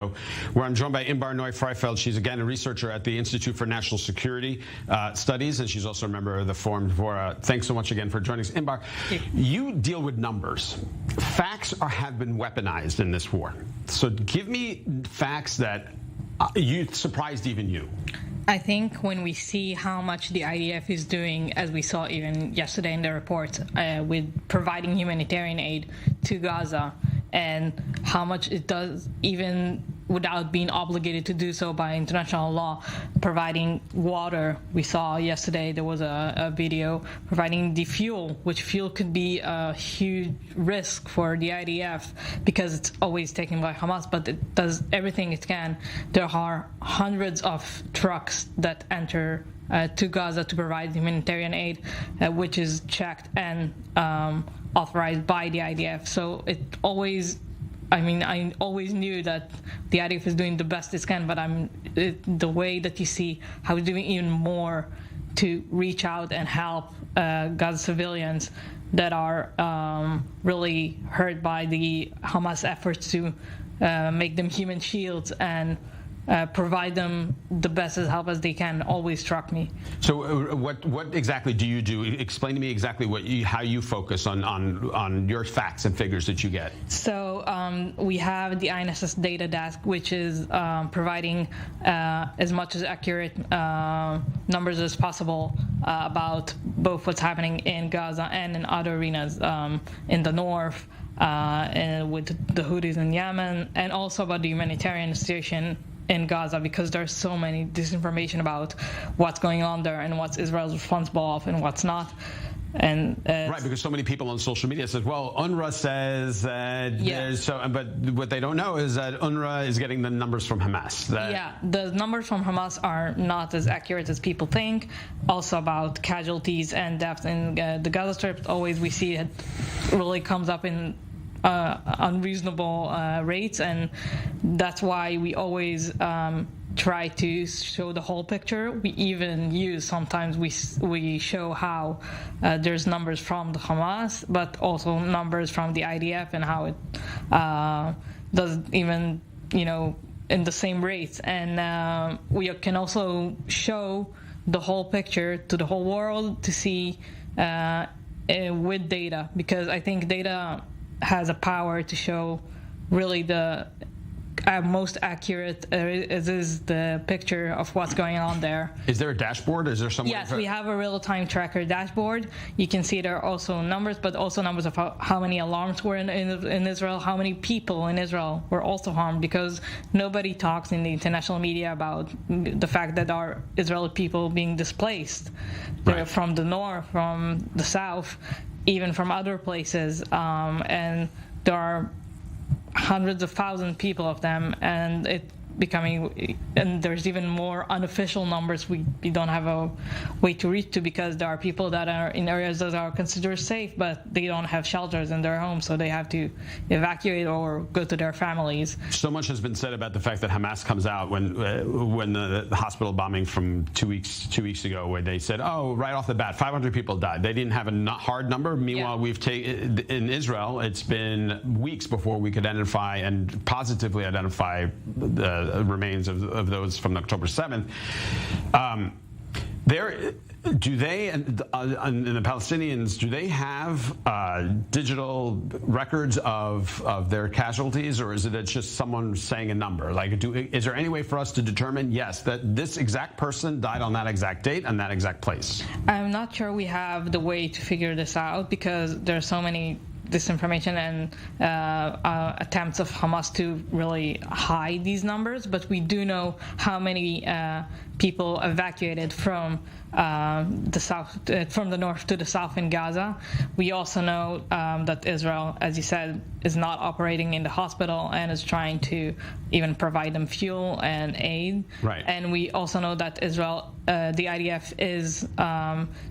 where I'm joined by Inbar Noy-Freifeld. She's, again, a researcher at the Institute for National Security Studies, and she's also a member of the Forum Dvora. Thanks so much again for joining us. Inbar, you deal with numbers. Facts have been weaponized in this war. So give me facts that surprised even you. I think when we see how much the IDF is doing, as we saw even yesterday in the report, with providing humanitarian aid to Gaza, and how much it does, even without being obligated to do so by international law, providing water. We saw yesterday there was a video providing the fuel, which fuel could be a huge risk for the IDF because it's always taken by Hamas, but it does everything it can. There are hundreds of trucks that enter to Gaza to provide humanitarian aid, which is checked and authorized by the IDF. So it always, I always knew that the IDF is doing the best it can, but the way that you see how it's doing even more to reach out and help Gaza civilians that are really hurt by the Hamas efforts to make them human shields and provide them the best help as they can always struck me. So what exactly do you do? Explain to me exactly how you focus on your facts and figures that you get. So we have the INSS data desk, which is providing as much as accurate numbers as possible about both what's happening in Gaza and in other arenas in the north, and with the Houthis in Yemen, and also about the humanitarian situation in Gaza, because there's so many disinformation about what's going on there and what's Israel's responsible of and what's not. And right, because so many people on social media says, well, UNRWA says that but what they don't know is that UNRWA is getting the numbers from Hamas. The numbers from Hamas are not as accurate as people think. Also about casualties and deaths in the Gaza Strip, always we see it really comes up in unreasonable rates, and that's why we always try to show the whole picture. We even use, sometimes we show how there's numbers from the Hamas, but also numbers from the IDF and how it does even, in the same rates. And we can also show the whole picture to the whole world to see with data, because I think data has a power to show really the most accurate is the picture of what's going on there. Is there a dashboard? Is there somewhere? Yes, we have a real-time tracker dashboard. You can see there are also numbers, but also numbers of how many alarms were in Israel, how many people in Israel were also harmed, because nobody talks in the international media about the fact that there are Israeli people being displaced from the north, from the south, even from other places, and there are hundreds of thousands people of them, and and there's even more unofficial numbers we don't have a way to reach to, because there are people that are in areas that are considered safe, but they don't have shelters in their homes, so they have to evacuate or go to their families. So much has been said about the fact that Hamas comes out when the hospital bombing from two weeks ago, where they said, oh, right off the bat, 500 people died. They didn't have a hard number. Meanwhile, we've taken in Israel, it's been weeks before we could identify and positively identify the remains of those from October 7th. Do they and the Palestinians, do they have digital records of their casualties, or is it just someone saying a number? Like, is there any way for us to determine, yes, that this exact person died on that exact date and that exact place? I'm not sure we have the way to figure this out, because there are so many disinformation and attempts of Hamas to really hide these numbers, but we do know how many people evacuated from the south, from the north to the south in Gaza. We also know that Israel, as you said, is not operating in the hospital and is trying to even provide them fuel and aid. Right. And we also know that Israel, the IDF, is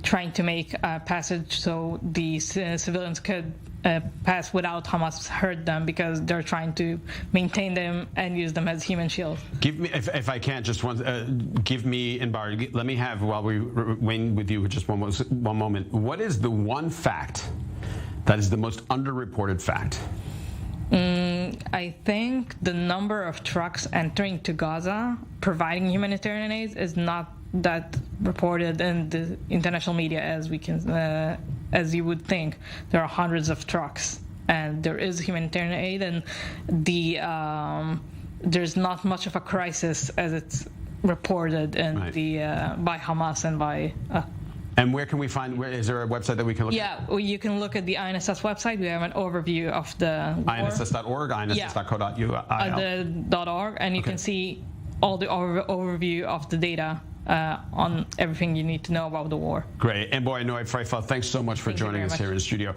trying to make a passage so the civilians could pass without Hamas hurt them, because they're trying to maintain them and use them as human shields. Give me, if I can't, just give me, Inbar, let me have, while we remain with you just one moment, what is the one fact that is the most underreported fact? I think the number of trucks entering to Gaza providing humanitarian aid is not that reported in the international media as you would think. There are hundreds of trucks, and there is humanitarian aid, and there's not much of a crisis as it's reported in by Hamas and by. And where can we find? Is there a website that we can look at? Yeah, well, you can look at the INSS website. We have an overview of the war. INSS.org, INSS.co.org, and you can see all the overview of the data on everything you need to know about the war. Great. Inbar Noy-Freifeld, thanks so much for joining us here in the studio.